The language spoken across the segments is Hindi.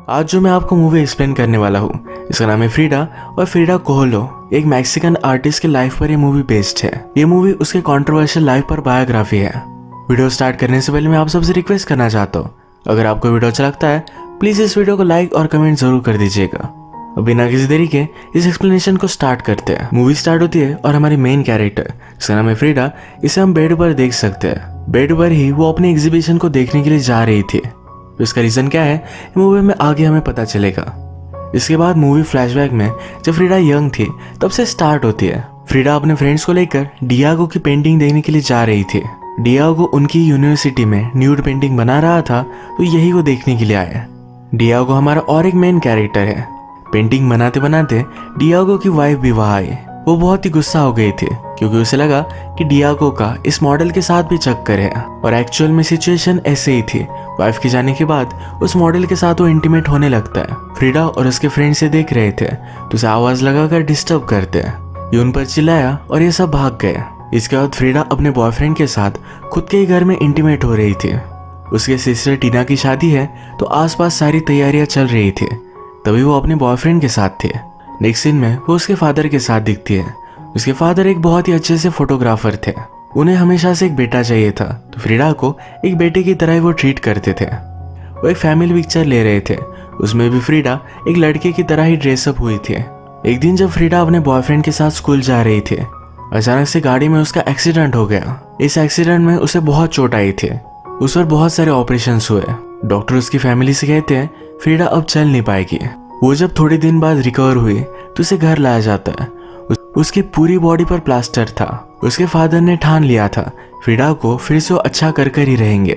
आज जो मैं आपको मूवी एक्सप्लेन करने वाला हूँ इसका नाम है फ्रीडा और फ्रीडा कोहलो एक मैक्सिकन आर्टिस्ट के लाइफ पर यह मूवी बेस्ड है। ये मूवी उसके कंट्रोवर्शियल लाइफ पर बायोग्राफी है। वीडियो स्टार्ट करने से पहले मैं आप सबसे रिक्वेस्ट करना चाहता हूँ, अगर आपको वीडियो अच्छा लगता है प्लीज इस वीडियो को लाइक और कमेंट जरूर कर दीजिएगा। अब बिना किसी देरी के इस एक्सप्लेनेशन को स्टार्ट करते हैं। मूवी स्टार्ट होती है और हमारी मेन कैरेक्टर जिसका नाम है फ्रीडा, इसे हम बेड पर देख सकते हैं। बेड पर ही वो अपने एग्जीबिशन को देखने के लिए जा रही थी। इसका रीजन क्या है मूवी में आगे हमें पता चलेगा। इसके बाद मूवी फ्लैशबैक में जब फ्रीडा यंग थी तब से स्टार्ट होती है। फ्रीडा अपने फ्रेंड्स को लेकर डियागो की पेंटिंग देखने के लिए जा रही थी। डियागो उनकी यूनिवर्सिटी में न्यूड पेंटिंग बना रहा था तो यही वो देखने के लिए आया। डियागो हमारा और एक मेन कैरेक्टर है। पेंटिंग बनाते बनाते डियागो की वाइफ भी वहां आई। वो बहुत ही गुस्सा हो गई थी क्योंकि उसे लगा कि डियागो का इस मॉडल के साथ भी चक्कर है और एक्चुअल में सिचुएशन ऐसे ही थी। वाइफ के जाने के बाद उस मॉडल के साथ वो इंटीमेट होने लगता है। फ्रीडा और उसके फ्रेंड से देख रहे थे तो उसे आवाज लगाकर डिस्टर्ब करते हैं। ये उन पर चिल्लाया और ये सब भाग गए। इसके बाद फ्रीडा अपने बॉयफ्रेंड के साथ खुद के ही घर में इंटीमेट हो रही थी। उसके सिस्टर टीना की शादी है तो आसपास सारी तैयारियां चल रही थी। तभी वो अपने बॉयफ्रेंड के साथ थे। नेक्स्ट सीन में वो उसके फादर के साथ दिखती है। उसके फादर एक बहुत ही अच्छे से फोटोग्राफर थे। उन्हें हमेशा से एक बेटा चाहिए था तो फ्रीडा को एक बेटे की तरह ही वो ट्रीट करते थे। वो एक फैमिली पिक्चर ले रहे थे, उसमें भी फ्रीडा एक लड़के की तरह ही ड्रेसअप हुई थी। एक दिन जब फ्रीडा अपने बॉयफ्रेंड के साथ स्कूल जा रही थी, अचानक से गाड़ी में उसका एक्सीडेंट हो गया। इस एक्सीडेंट में उसे बहुत चोट आई थी। उस पर बहुत सारे ऑपरेशन हुए। डॉक्टर उसकी फैमिली से कहते हैं फ्रीडा अब चल नहीं पाएगी। वो जब थोड़े दिन बाद रिकवर हुई तो उसे घर लाया जाता है। उसकी पूरी बॉडी पर प्लास्टर था। उसके फादर ने ठान लिया था फ्रीडा को फिर से अच्छा कर कर ही रहेंगे।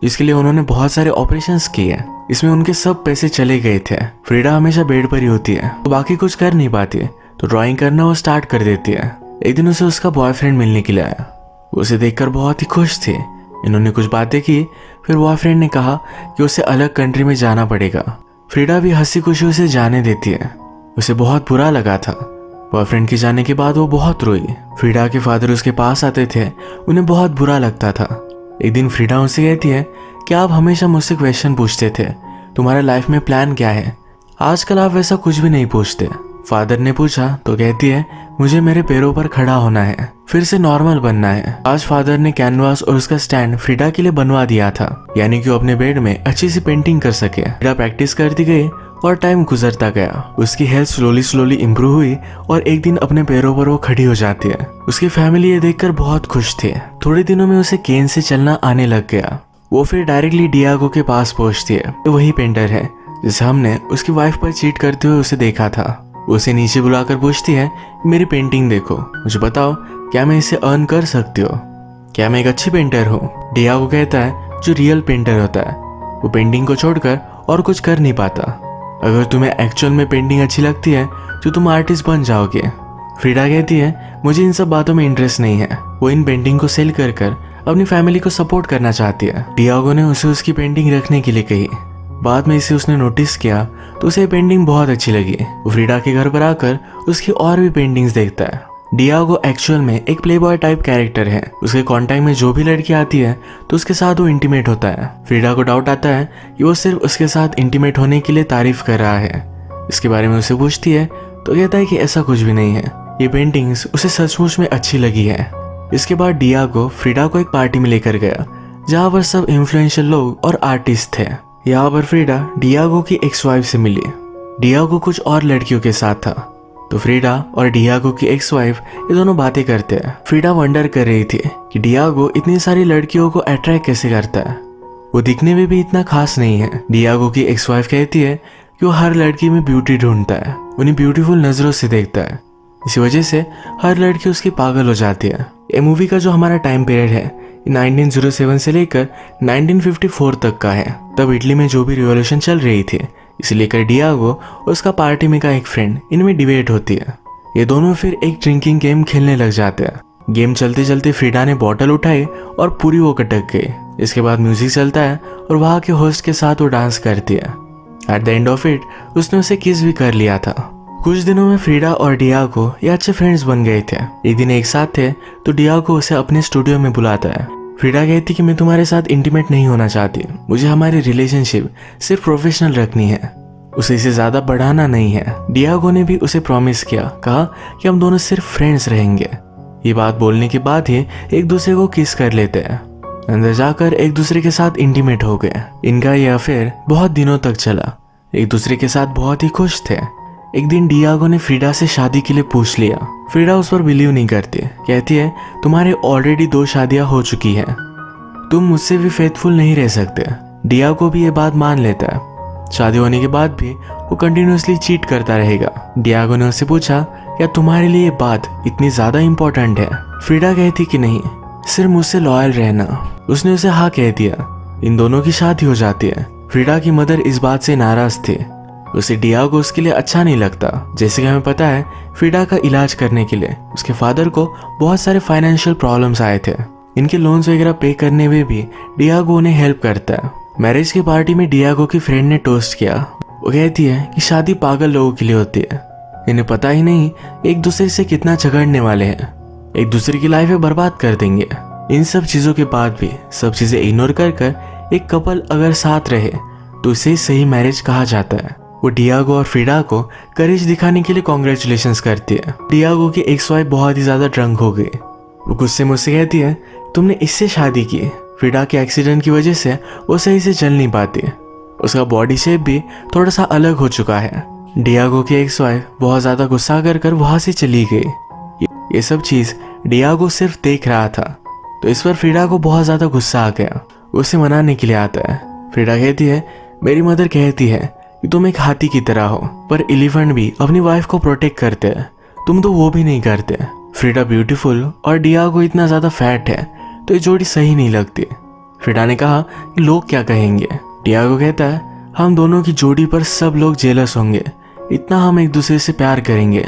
इसके लिए उन्होंने बहुत सारे ऑपरेशंस किए। इसमें उनके सब पैसे चले गए थे। फ्रीडा हमेशा बेड पर ही होती है तो बाकी कुछ कर नहीं पाती तो ड्राइंग करना वो स्टार्ट कर देती है। एक दिन उसे उसका बॉयफ्रेंड मिलने के लिए आया। उसे देखकर बहुत ही खुश थी। इन्होंने कुछ बातें की। फिर बॉयफ्रेंड ने कहा कि उसे अलग कंट्री में जाना पड़ेगा। फ्रीडा भी हंसी खुशी उसे जाने देती है। उसे बहुत बुरा लगा था। बॉयफ्रेंड के जाने के बाद वो बहुत रोई। फ्रीडा के फादर उसके पास आते थे, उन्हें बहुत बुरा लगता था। एक दिन फ्रीडा उनसे कहती है कि आप हमेशा मुझसे क्वेश्चन पूछते थे, तुम्हारा लाइफ में प्लान क्या है? आजकल आप वैसा कुछ भी नहीं पूछते। फादर ने पूछा तो कहती है मुझे मेरे पैरों पर खड़ा होना है, फिर से नॉर्मल बनना है। आज फादर ने कैनवास और उसका स्टैंड फ्रीडा के लिए बनवा दिया था, यानी कि वो अपने बेड में अच्छी सी पेंटिंग कर सके। फ्रीडा प्रैक्टिस करती गई और टाइम गुजरता गया। उसकी हेल्थ स्लोली इम्प्रूव हुई और एक दिन अपने पैरों पर वो खड़ी हो जाती है। उसकी फैमिली ये देखकर बहुत खुश थी। थोड़े दिनों में उसे केन से चलना आने लग गया। वो फिर डायरेक्टली डियागो के पास पहुंचती है। तो वही पेंटर है जिसे हमने उसकी वाइफ पर चीट करते हुए उसे देखा था। उसे नीचे बुलाकर पूछती है मेरी पेंटिंग देखो, मुझे बताओ क्या मैं इसे अर्न कर सकती हो? क्या मैं एक अच्छी पेंटर हूँ? डियागो कहता है जो रियल पेंटर होता है वो पेंटिंग को छोड़कर और कुछ कर नहीं पाता। अगर तुम्हें एक्चुअल में पेंटिंग अच्छी लगती है तो तुम आर्टिस्ट बन जाओगे। फ्रीडा कहती है मुझे इन सब बातों में इंटरेस्ट नहीं है। वो इन पेंटिंग को सेल कर कर अपनी फैमिली को सपोर्ट करना चाहती है। डियागो ने उसे उसकी पेंटिंग रखने के लिए कही। बाद में इसे उसने नोटिस किया तो उसे पेंटिंग बहुत अच्छी लगी। वो फ्रीडा के घर पर आकर उसकी और भी पेंटिंग्स देखता है। डियागो एक्चुअल में एक प्लेबॉय टाइप कैरेक्टर है। उसके कांटेक्ट में जो भी लड़की आती है तो उसके साथ वो इंटीमेट होता है। फ्रीडा को डाउट आता है कि वो सिर्फ उसके साथ इंटीमेट होने के लिए तारीफ कर रहा है। इसके बारे में उसे पूछती है तो कहता है कि ऐसा कुछ भी नहीं है, ये पेंटिंग्स उसे सचमुच में अच्छी लगी है। इसके बाद डियागो फ्रीडा को एक पार्टी में लेकर गया जहाँ पर सब इन्फ्लुएंशियल लोग और आर्टिस्ट थे। यहाँ पर फ्रीडा डियागो की एक्स वाइफ से मिली। डियागो कुछ और लड़कियों के साथ था तो फ्रीडा और डियागो की एक्स वाइफ ये दोनों बातें करते हैं। फ्रीडा वंडर कर रही थी कि डियागो इतनी सारी लड़कियों को अट्रैक्ट कैसे करता है, वो दिखने में भी इतना खास नहीं है। डियागो की एक्स वाइफ कहती है कि वो हर लड़की में ब्यूटी ढूंढता है, उन्हें ब्यूटीफुल नजरों से देखता है। इसी वजह से हर लड़की उसकी पागल हो जाती है। ये मूवी का जो हमारा टाइम पीरियड है 1907 से लेकर 1954 तक का है। तब इटली में जो भी रिवॉल्यूशन चल रही थी, इसे लेकर डियागो और उसका पार्टी में का एक फ्रेंड इनमें डिबेट होती है। ये दोनों फिर एक ड्रिंकिंग गेम खेलने लग जाते हैं। गेम चलते चलते फ्रीडा ने बॉटल उठाई और पूरी वो कटक गई। इसके बाद म्यूजिक चलता है और वहाँ के होस्ट के साथ वो डांस करती है। At the end of it उसने उसे किस भी कर लिया था। कुछ दिनों में फ्रीडा और डियागो ये अच्छे फ्रेंड्स बन गए थे। एक दिन एक साथ थे तो डियागो उसे अपने स्टूडियो में बुलाता है। फ्रीडा कहती कि मैं तुम्हारे साथ इंटीमेट नहीं होना चाहती, मुझे हमारी रिलेशनशिप सिर्फ प्रोफेशनल रखनी है। उसे इसे ज्यादा बढ़ाना नहीं है। डियागो ने भी उसे प्रॉमिस किया, कहा कि हम दोनों सिर्फ फ्रेंड्स रहेंगे। ये बात बोलने के बाद ही एक दूसरे को किस कर लेते हैं। अंदर जाकर एक दूसरे के साथ इंटीमेट हो गए। इनका ये अफेयर बहुत दिनों तक चला। एक दूसरे के साथ बहुत ही खुश थे। एक दिन डियागो ने फ्रीडा से शादी के लिए पूछ लिया। फ्रीडा उस पर बिलीव नहीं करती, कहती है तुम्हारे ऑलरेडी 2 शादियां हो चुकी हैं, तुम मुझसे भी फेथफुल नहीं रह सकते। डियागो भी ये बात मान लेता है। शादी होने के बाद भी वो कंटिन्यूसली चीट करता रहेगा। डियागो ने उससे पूछा क्या तुम्हारे लिए ये बात इतनी ज्यादा इंपॉर्टेंट है? फ्रीडा कहती कि नहीं, सिर्फ मुझसे लॉयल रहना। उसने उसे हाँ कह दिया। इन दोनों की शादी हो जाती है। फ्रीडा की मदर इस बात से नाराज थी। उसे डियागो उसके लिए अच्छा नहीं लगता। जैसे कि हमें पता है, फ्रीडा का इलाज करने के लिए उसके फादर को बहुत सारे फाइनेंशियल प्रॉब्लम्स आए थे। इनके लोन्स वगैरह पे करने में भी डियागो उन्हें हेल्प करता है। मैरिज की पार्टी में डियागो की फ्रेंड ने टोस्ट किया। वो कहती है कि शादी पागल लोगों के लिए होती है, इन्हें पता ही नहीं एक दूसरे से कितना झगड़ने वाले हैं, एक दूसरे की लाइफ बर्बाद कर देंगे। इन सब चीजों के बाद भी सब चीजें इग्नोर कर एक कपल अगर साथ रहे तो इसे सही मैरिज कहा जाता है। वो डियागो और फ्रीडा को करेज दिखाने के लिए कॉन्ग्रेचुलेशंस करती है। डियागो की एक्स वाइफ बहुत ही ज्यादा ड्रंक हो गई। वो गुस्से मुझसे कहती है तुमने इससे शादी की। फ्रीडा के एक्सीडेंट की वजह से वो सही से चल नहीं पाती। उसका बॉडी शेप भी थोड़ा सा अलग हो चुका है। डियागो की एक्स वाइफ बहुत ज्यादा गुस्सा कर वहां से चली गई। ये सब चीज डियागो सिर्फ देख रहा था, तो इस पर फ्रीडा को बहुत ज्यादा गुस्सा आ गया। उसे मनाने के लिए आता है। फ्रीडा कहती है मेरी मदर कहती है कि तुम एक हाथी की तरह हो, पर एलिफेंट भी अपनी वाइफ को प्रोटेक्ट करते हैं, तुम तो वो भी नहीं करते। फ्रीडा ब्यूटीफुल और डियागो इतना ज्यादा फैट है, तो ये जोड़ी सही नहीं लगती। फ्रीडा ने कहा कि लोग क्या कहेंगे। डियागो कहता है हम दोनों की जोड़ी पर सब लोग जेलस होंगे, इतना हम एक दूसरे से प्यार करेंगे।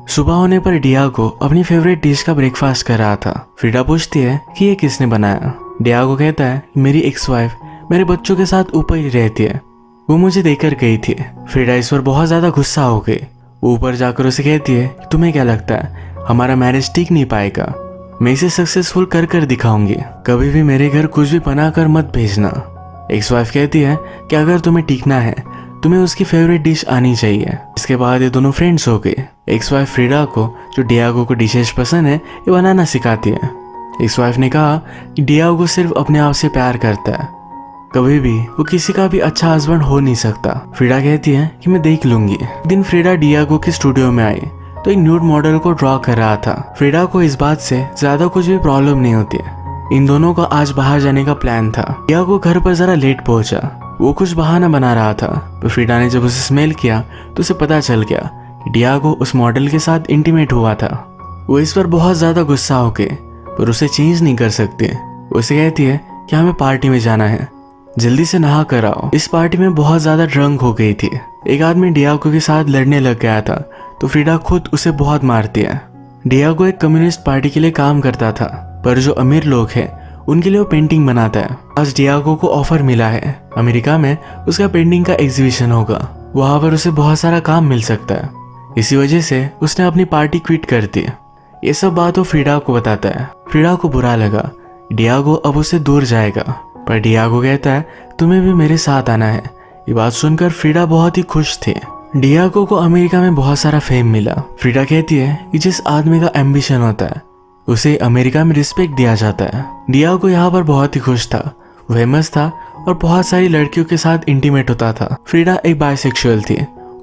सुबह होने पर डियागो अपनी फेवरेट डिश का ब्रेकफास्ट कर रहा था। फ्रीडा पूछती है कि ये किसने बनाया। डियागो कहता है मेरी एक्स वाइफ मेरे बच्चों के साथ ऊपर ही रहती है, वो मुझे देकर गई थी। फ्रीडा इस पर बहुत ज्यादा गुस्सा हो गई। वो ऊपर जाकर उसे कहती है तुम्हें क्या लगता है हमारा मैरिज टिक नहीं पाएगा? मैं इसे सक्सेसफुल कर दिखाऊंगी, कभी भी मेरे घर कुछ भी बना कर मत भेजना। एक्स वाइफ कहती है कि अगर तुम्हें टिकना है तुम्हें उसकी फेवरेट डिश आनी चाहिए। इसके बाद ये दोनों फ्रेंड्स हो गए। एक्स वाइफ फ्रीडा को जो डियागो को डिशेज पसंद है ये बनाना सिखाती है। एक्स वाइफ ने कहा कि डियागो सिर्फ अपने आप से प्यार करता है, कभी भी वो किसी का भी अच्छा हस्बैंड हो नहीं सकता। फ्रीडा कहती है कि मैं देख लूंगी। एक दिन फ्रीडा डियागो के स्टूडियो में आई तो एक न्यूड मॉडल को ड्रॉ कर रहा था। फ्रीडा को इस बात से ज्यादा कुछ भी प्रॉब्लम नहीं होती है। इन दोनों का आज बाहर जाने का प्लान था। डियागो घर पर जरा लेट पहुंचा। वो कुछ बहाना बना रहा था, तो फ्रीडा ने जब उसे स्मेल किया तो उसे पता चल गया कि डियागो उस मॉडल के साथ इंटीमेट हुआ था। वो इस पर बहुत ज्यादा गुस्सा हो गए, पर उसे चेंज नहीं कर सकते। उसे कहती है कि हमें पार्टी में जाना है, जल्दी से नहा कर आओ। इस पार्टी में बहुत ज्यादा ड्रंक हो गई थी। एक आदमी डियागो के साथ लड़ने लग गया था, तो फ्रीडा खुद उसे बहुत मारती है। डियागो एक कम्युनिस्ट पार्टी के लिए काम करता था, पर जो अमीर लोग हैं उनके लिए वो पेंटिंग बनाता है। आज डियागो को ऑफर मिला है अमेरिका में उसका पेंटिंग का एग्जीबिशन होगा, वहां पर उसे बहुत सारा काम मिल सकता है। इसी वजह से उसने अपनी पार्टी क्विट कर दी। ये सब बात वो फ्रीडा को बताता है। फ्रीडा को बुरा लगा, डियागो अब उससे दूर जाएगा, पर डियागो कहता है तुम्हें भी मेरे साथ आना है। ये बात सुनकर फ्रीडा बहुत ही खुश थी। डियागो को अमेरिका में बहुत सारा फेम मिला। फ्रीडा कहती है कि जिस आदमी का एम्बिशन होता है उसे अमेरिका में रिस्पेक्ट दिया जाता है। डियागो यहाँ पर बहुत ही खुश था, फेमस था और बहुत सारी लड़कियों के साथ इंटीमेट होता था। फ्रीडा एक बायसेक्सुअल थी,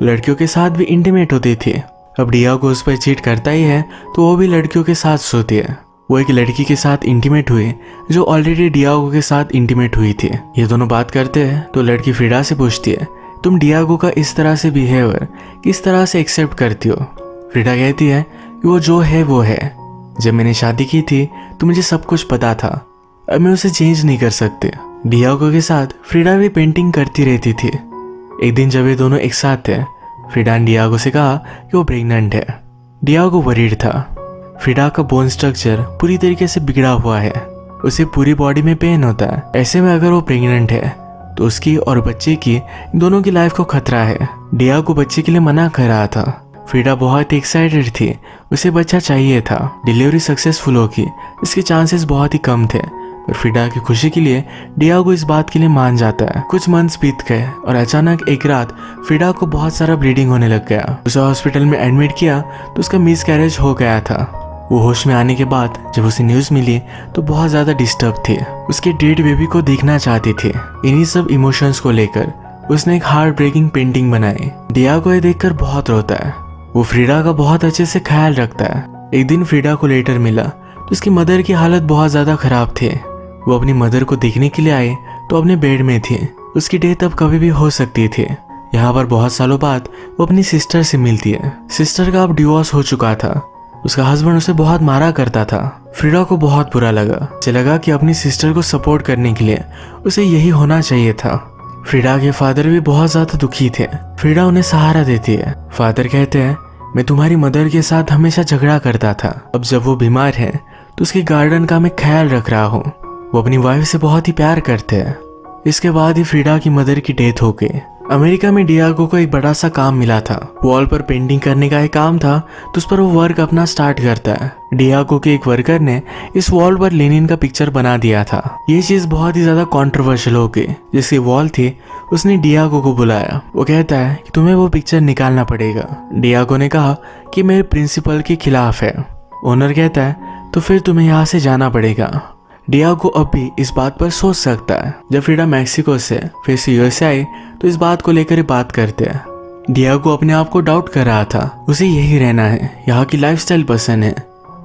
लड़कियों के साथ भी इंटीमेट होती थी। अब डियागो उस पर चीट करता ही है तो वो भी लड़कियों के साथ सोती है। वो एक लड़की के साथ इंटीमेट हुई जो ऑलरेडी डियागो के साथ इंटीमेट हुई थी। ये दोनों बात करते हैं तो लड़की फ्रीडा से पूछती है तुम डियागो का इस तरह से बिहेवियर किस तरह से एक्सेप्ट करती हो? फ्रीडा कहती है कि वो जो है वो है। जब मैंने शादी की थी तो मुझे सब कुछ पता था, अब मैं उसे चेंज नहीं कर सकती। डियागो के साथ फ्रीडा भी पेंटिंग करती रहती थी। एक दिन जब ये दोनों एक साथ थे, फ्रीडा ने डियागो से कहा कि वो प्रेग्नेंट है। डियागो वरीड था। फ्रीडा का बोन स्ट्रक्चर पूरी तरीके से बिगड़ा हुआ है, उसे पूरी बॉडी में पेन होता है। ऐसे में अगर वो प्रेग्नेंट है तो उसकी और बच्चे की दोनों की लाइफ को खतरा है। डियागो बच्चे के लिए मना कर रहा था। फ्रीडा बहुत एक्साइटेड थी, उसे बच्चा चाहिए था। डिलीवरी सक्सेसफुल होगी इसके चांसेस बहुत ही कम थे, पर फ्रीडा की खुशी के लिए डियागो इस बात के लिए मान जाता है। कुछ मंथ्स बीत गए और अचानक एक रात फ्रीडा को बहुत सारा ब्लीडिंग होने लग गया। उसे हॉस्पिटल में एडमिट किया तो उसका मिसकैरेज हो गया था। वो होश में आने के बाद जब उसे न्यूज मिली तो बहुत ज्यादा डिस्टर्ब थी। उसके डेड बेबी को देखना चाहती थी। इन्हीं सब इमोशंस को लेकर उसने एक हार्ट ब्रेकिंग पेंटिंग बनाई। डियागो ये देखकर बहुत रोता है। वो फ्रीडा का बहुत अच्छे से ख्याल रखता है। एक दिन फ्रीडा को लेटर मिला तो उसकी मदर की हालत बहुत ज्यादा खराब थी। वो अपनी मदर को देखने के लिए आए तो अपने बेड में थी। उसकी डेथ अब कभी भी हो सकती थी। यहाँ पर बहुत सालों बाद वो अपनी सिस्टर से मिलती है। सिस्टर का अब डिवोर्स हो चुका था। उसका हस्बैंड उसे बहुत मारा करता था। फ्रीडा को बहुत बुरा लगा। उसे लगा कि अपनी सिस्टर को सपोर्ट करने के लिए उसे यही होना चाहिए था। फ्रीडा के फादर भी बहुत ज्यादा दुखी थे। फ्रीडा उन्हें सहारा देती है। फादर कहते हैं, मैं तुम्हारी मदर के साथ हमेशा झगड़ा करता था। अब जब वो बीमार है तो उसके गार्डन का मैं ख्याल रख रहा हूँ। वो अपनी वाइफ से बहुत ही प्यार करते हैं। इसके बाद ही फ्रीडा की मदर की डेथ हो गई। अमेरिका में डियागो को एक बड़ा सा काम मिला था। वॉल पर पेंटिंग करने का एक काम था तो उस पर वो वर्क अपना स्टार्ट करता है। डियागो के एक वर्कर ने इस वॉल पर लेनिन का पिक्चर बना दिया था। ये चीज बहुत ही ज्यादा कंट्रोवर्शियल हो गई। जिसकी वॉल थी उसने डियागो को बुलाया। वो कहता है कि तुम्हें वो पिक्चर निकालना पड़ेगा। डियागो ने कहा कि मेरे प्रिंसिपल के खिलाफ है। ओनर कहता है तो फिर तुम्हें यहाँ से जाना पड़ेगा। डियागो अब भी इस बात पर सोच सकता है। जब फ्रीडा मैक्सिको से फिर से यूएसए आई तो इस बात को लेकर बात करते हैं। डियागो अपने आप को डाउट कर रहा था। उसे यही रहना है, यहाँ की लाइफस्टाइल पसंद है।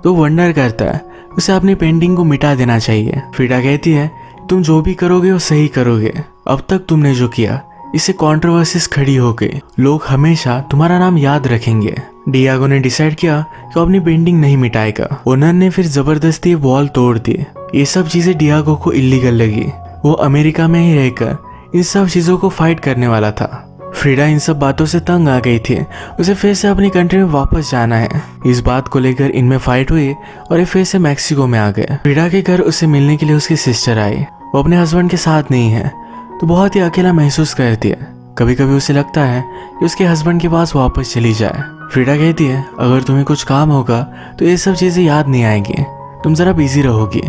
तो वंडर करता है उसे अपनी पेंटिंग को मिटा देना चाहिए। फ्रीडा कहती है तुम जो भी करोगे वो सही करोगे। अब तक तुमने जो किया इससे कंट्रोवर्सीज खड़ी हो गई। लोग हमेशा तुम्हारा नाम याद रखेंगे। डियागो ने डिसाइड किया कि वो अपनी पेंटिंग नहीं मिटाएगा। ओनर ने फिर जबरदस्ती वॉल तोड़ दी। ये सब चीजें डियागो को इलीगल लगी। वो अमेरिका में ही रहकर इन सब चीजों को फाइट करने वाला था। फ्रीडा इन सब बातों से तंग आ गई थी। उसे फिर से अपनी कंट्री में वापस जाना है। इस बात को लेकर इनमें फाइट हुई और ये फिर से मैक्सिको में आ गए। फ्रीडा के घर उसे मिलने के लिए उसकी सिस्टर आई। वो अपने हस्बैंड के साथ नहीं है तो बहुत ही अकेला महसूस करती है। कभी कभी उसे लगता है कि उसके हस्बैंड के पास वापस चली जाए। फ्रीडा कहती है अगर तुम्हें कुछ काम होगा तो ये सब चीजें याद नहीं आएंगी। तुम जरा बिजी रहोगी।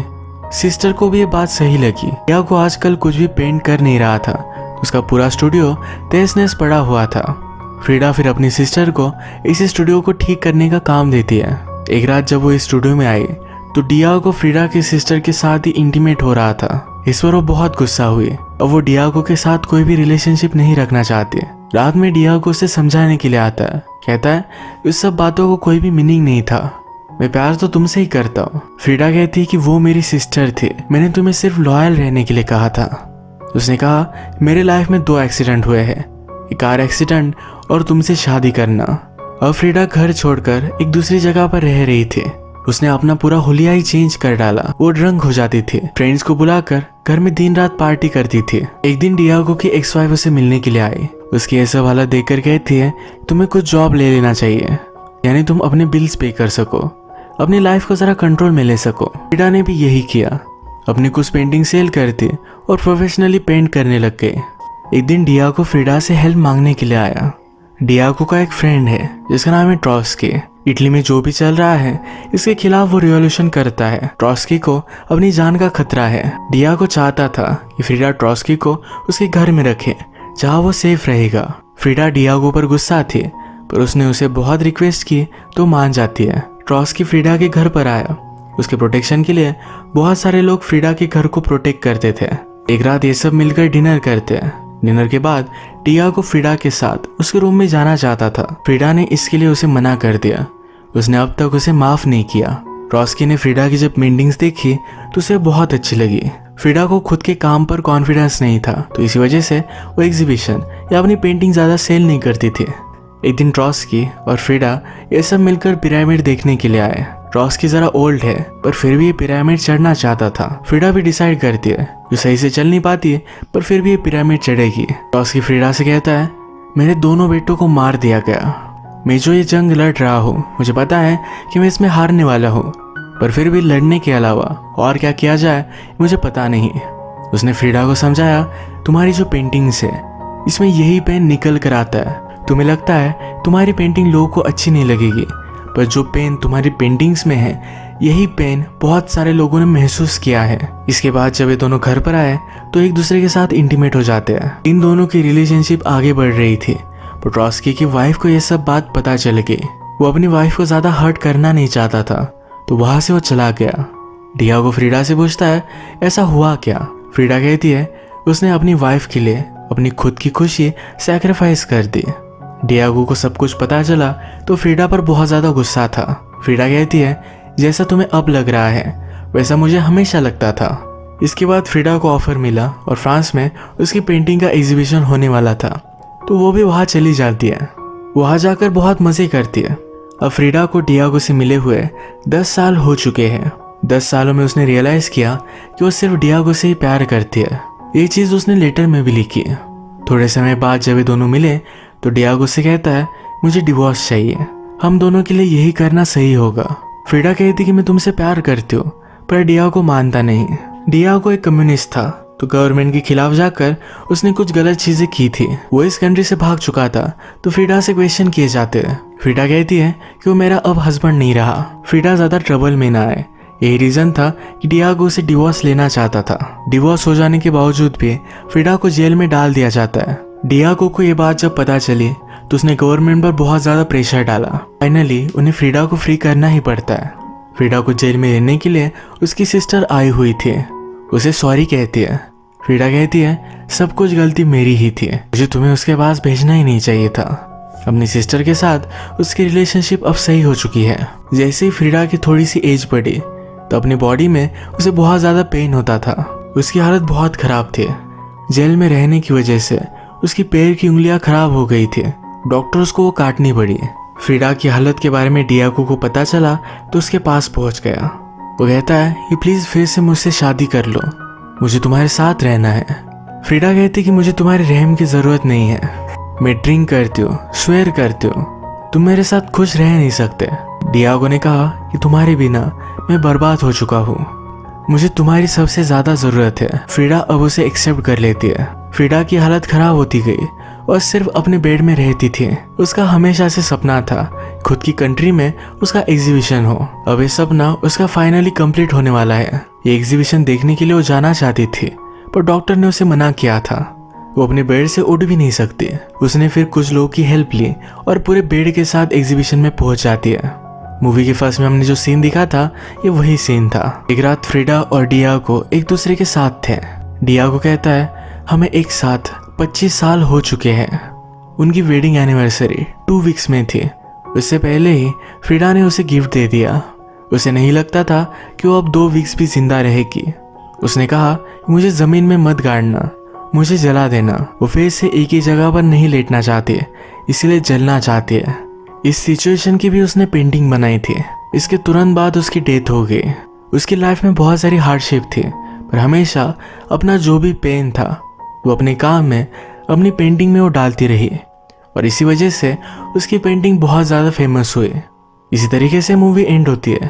सिस्टर को भी ये बात सही लगी। डियागो आजकल कुछ भी पेंट कर नहीं रहा था। उसका पूरा स्टूडियो तहस नहस पड़ा हुआ था। फ्रीडा फिर अपनी सिस्टर को इस स्टूडियो को ठीक करने का काम देती है। एक रात जब वो इस स्टूडियो में आई तो डियागो फ्रीडा की सिस्टर के साथ ही इंटीमेट हो रहा था। इस पर वो बहुत गुस्सा हुई। अब वो डियागो के साथ कोई भी रिलेशनशिप नहीं रखना चाहती। रात में डियागो उसे समझाने के लिए आता है। कहता है इस सब बातों को कोई भी मीनिंग नहीं था। मैं प्यार तो तुमसे ही करता हूँ। फ्रीडा कहती है कि वो मेरी सिस्टर थी। मैंने तुम्हें सिर्फ लॉयल रहने के लिए कहा था। उसने कहा मेरे लाइफ में 2 एक्सीडेंट हुए हैं, एक कार एक्सीडेंट और तुमसे शादी करना। अब फ्रीडा घर छोड़कर एक दूसरी जगह पर रह रही थी। उसने अपना पूरा हुलिया ही चेंज कर डाला। वो ड्रंक हो जाती थी। फ्रेंड्स को बुलाकर घर में दिन रात पार्टी करती थी। एक दिन डियागो की एक्स वाइफ उसे मिलने के लिए आई। उसकी ये सब हालत देखकर कहती है तुम्हें कुछ जॉब ले लेना चाहिए, यानी तुम अपने बिल्स पे कर सको, अपनी लाइफ को जरा कंट्रोल में ले सको। फ्रीडा ने भी यही किया। अपनी कुछ पेंटिंग सेल करती और प्रोफेशनली पेंट करने लग गए। एक दिन डियागो फ्रीडा से हेल्प मांगने के लिए आया। डियागो का एक फ्रेंड है जिसका नाम है ट्रॉस्की। इटली में जो भी चल रहा है इसके खिलाफ वो रिवॉल्यूशन करता है। ट्रॉस्की को अपनी जान का खतरा है। डियागो चाहता था कि फ्रीडा ट्रॉस्की को उसके घर में रखे जहाँ वो सेफ रहेगा। फ्रीडा डियागो पर गुस्सा थी पर उसने उसे बहुत रिक्वेस्ट की तो मान जाती है। ट्रॉस्की फ्रीडा के घर पर आया। उसके प्रोटेक्शन के लिए बहुत सारे लोग फ्रीडा के घर को प्रोटेक्ट करते थे। एक रात ये सब मिलकर डिनर करते हैं। डिनर के बाद डियागो फ्रीडा के साथ उसके रूम में जाना चाहता था। फ्रीडा ने इसके लिए उसे मना कर दिया। उसने अब तक उसे माफ नहीं किया। ट्रॉस्की ने फ्रीडा की जब पेंटिंग्स देखी तो उसे बहुत अच्छी लगी। फ्रीडा को खुद के काम पर कॉन्फिडेंस नहीं था तो इसी वजह से वो एग्जीबिशन या अपनी पेंटिंग ज्यादा सेल नहीं करती थी। एक दिन ट्रॉस्की और फ्रीडा ये सब मिलकर पिरामिड देखने के लिए आए। ट्रॉस्की जरा ओल्ड है पर फिर भी ये पिरामिड चढ़ना चाहता था। फ्रीडा भी डिसाइड करती है जो सही से चल नहीं पाती है पर फिर भी ये पिरामिड चढ़ेगी। ट्रॉस्की फ्रीडा से कहता है मेरे दोनों बेटों को मार दिया गया। मैं जो ये जंग लड़ रहा हूँ मुझे पता है कि मैं इसमें हारने वाला हूँ, पर फिर भी लड़ने के अलावा और क्या किया जाए मुझे पता नहीं। उसने फ्रीडा को समझाया तुम्हारी जो पेंटिंग्स है इसमें यही पेन निकल कर आता है। तुम्हें लगता है तुम्हारी पेंटिंग लोगों को अच्छी नहीं लगेगी पर जो पेन तुम्हारी पेंटिंग्स में है यही पेन बहुत सारे लोगों ने महसूस किया है। इसके बाद जब ये दोनों घर पर आए तो एक दूसरे के साथ इंटीमेट हो जाते हैं। इन दोनों की रिलेशनशिप आगे बढ़ रही थी। पेट्रोस्की की वाइफ को यह सब बात पता चल गई। वो अपनी वाइफ को ज्यादा हर्ट करना नहीं चाहता था, तो वहां से वो चला गया। डियागो फ्रीडा से पूछता है ऐसा हुआ क्या। फ्रीडा कहती है उसने अपनी वाइफ के लिए अपनी खुद की खुशी सैक्रिफाइस कर दी। डियागो को सब कुछ पता चला तो फ्रीडा पर बहुत ज्यादा गुस्सा था। फ्रीडा कहती है जैसा तुम्हें अब लग रहा है वैसा मुझे हमेशा लगता था। इसके बाद फ्रीडा को ऑफर मिला और फ्रांस में उसकी पेंटिंग का एग्जीबिशन होने वाला था, तो वो भी वहाँ चली जाती है। वहाँ जाकर बहुत मजे करती है। अब फ्रीडा को डियागो से मिले हुए 10 साल हो चुके हैं। 10 सालों में उसने रियलाइज किया कि वो सिर्फ डियागो से ही प्यार करती है। ये चीज उसने लेटर में भी लिखी। थोड़े समय बाद जब ये दोनों मिले तो डियागो से कहता है मुझे डिवोर्स चाहिए, हम दोनों के लिए यही करना सही होगा। फ्रीडा कहती कि मैं तुमसे प्यार करती हूँ, पर डियागो मानता नहीं। डियागो एक कम्युनिस्ट था, तो गवर्नमेंट के खिलाफ जाकर उसने कुछ गलत चीजें की थी। वो इस कंट्री से भाग चुका था, तो फ्रीडा से क्वेश्चन किए जाते हैं। फ्रीडा कहती है कि वो मेरा अब हस्बैंड नहीं रहा। फ्रीडा ज्यादा ट्रबल में ना आए, यही रीजन था कि डियागो से डिवोर्स लेना चाहता था। डिवोर्स हो जाने के बावजूद भी फ्रीडा को जेल में डाल दिया जाता है। डियागो को ये बात जब पता चली तो उसने गवर्नमेंट पर बहुत ज्यादा प्रेशर डाला। फाइनली उन्हें फ्रीडा को फ्री करना ही पड़ता है। फ्रीडा को जेल में रहने के लिए उसकी सिस्टर आई हुई थी, उसे सॉरी कहती है। फ्रीडा कहती है सब कुछ गलती मेरी ही थी, मुझे तुम्हें उसके पास भेजना ही नहीं चाहिए था। अपनी सिस्टर के साथ उसकी रिलेशनशिप अब सही हो चुकी है। जैसे ही फ्रीडा की थोड़ी सी एज बढ़ी तो अपनी बॉडी में उसे बहुत ज्यादा पेन होता था। उसकी हालत बहुत खराब थी। जेल में रहने की वजह से उसकी पैर की उंगलियां खराब हो गई थी, डॉक्टर्स को वो काटनी पड़ी। फ्रीडा की हालत के बारे में डियागो को पता चला तो उसके पास पहुंच गया। वो कहता है कि प्लीज फिर से मुझसे शादी कर लो, मुझे तुम्हारे साथ रहना है। फ्रीडा कहती कि मुझे तुम्हारे रहम की जरूरत नहीं है, मैं ड्रिंक करती हूँ, स्वेयर करती हूँ, तुम मेरे साथ खुश रह नहीं सकते। डियागो ने कहा कि तुम्हारे बिना मैं बर्बाद हो चुका हूँ, मुझे तुम्हारी सबसे ज्यादा जरूरत है। फ्रीडा अब उसे एक्सेप्ट कर लेती है। फ्रीडा की हालत खराब होती गई और सिर्फ अपने बेड में रहती थी। उसका हमेशा से सपना था खुद की कंट्री में उसका एग्जीबिशन हो। अब ये सपना उसका फाइनली कंप्लीट होने वाला है। ये एग्जीबिशन देखने के लिए वो जाना चाहती थी, पर डॉक्टर ने उसे मना किया था। वो अपने बेड से उठ भी नहीं सकती। उसने फिर कुछ लोगों की हेल्प ली और पूरे बेड के साथ एग्जीबिशन में पहुंच जाती है। मूवी के फर्स्ट में हमने जो सीन दिखा था ये वही सीन था। एक रात फ्रीडा और डियागो एक दूसरे के साथ थे। डियागो कहता है हमें एक साथ 25 साल हो चुके हैं। उनकी वेडिंग एनिवर्सरी 2 वीक्स में थी। उससे पहले ही फ्रीडा ने उसे गिफ्ट दे दिया। उसे नहीं लगता था कि वो अब 2 वीक्स भी जिंदा रहेगी। उसने कहा मुझे जमीन में मत गाड़ना, मुझे जला देना। वो फिर से एक ही जगह पर नहीं लेटना चाहती, इसलिए जलना चाहती है। इस सिचुएशन की भी उसने पेंटिंग बनाई थी। इसके तुरंत बाद उसकी डेथ हो गई। उसकी लाइफ में बहुत सारी हार्डशिप थी, पर हमेशा अपना जो भी पेन था वो अपने काम में, अपनी पेंटिंग में वो डालती रही, और इसी वजह से उसकी पेंटिंग बहुत ज़्यादा फेमस हुई। इसी तरीके से मूवी एंड होती है।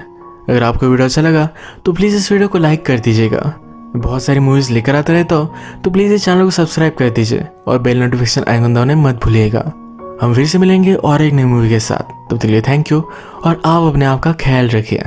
अगर आपको वीडियो अच्छा लगा तो प्लीज़ इस वीडियो को लाइक कर दीजिएगा। मैं बहुत सारी मूवीज़ लेकर आता रहता हूँ, तो प्लीज़ इस चैनल को सब्सक्राइब कर दीजिए और बेल नोटिफिकेशन आइकन दबाने मत भूलिएगा। हम फिर से मिलेंगे और एक नई मूवी के साथ। तब तक के लिए थैंक यू और आप अपने आप का ख्याल रखिए।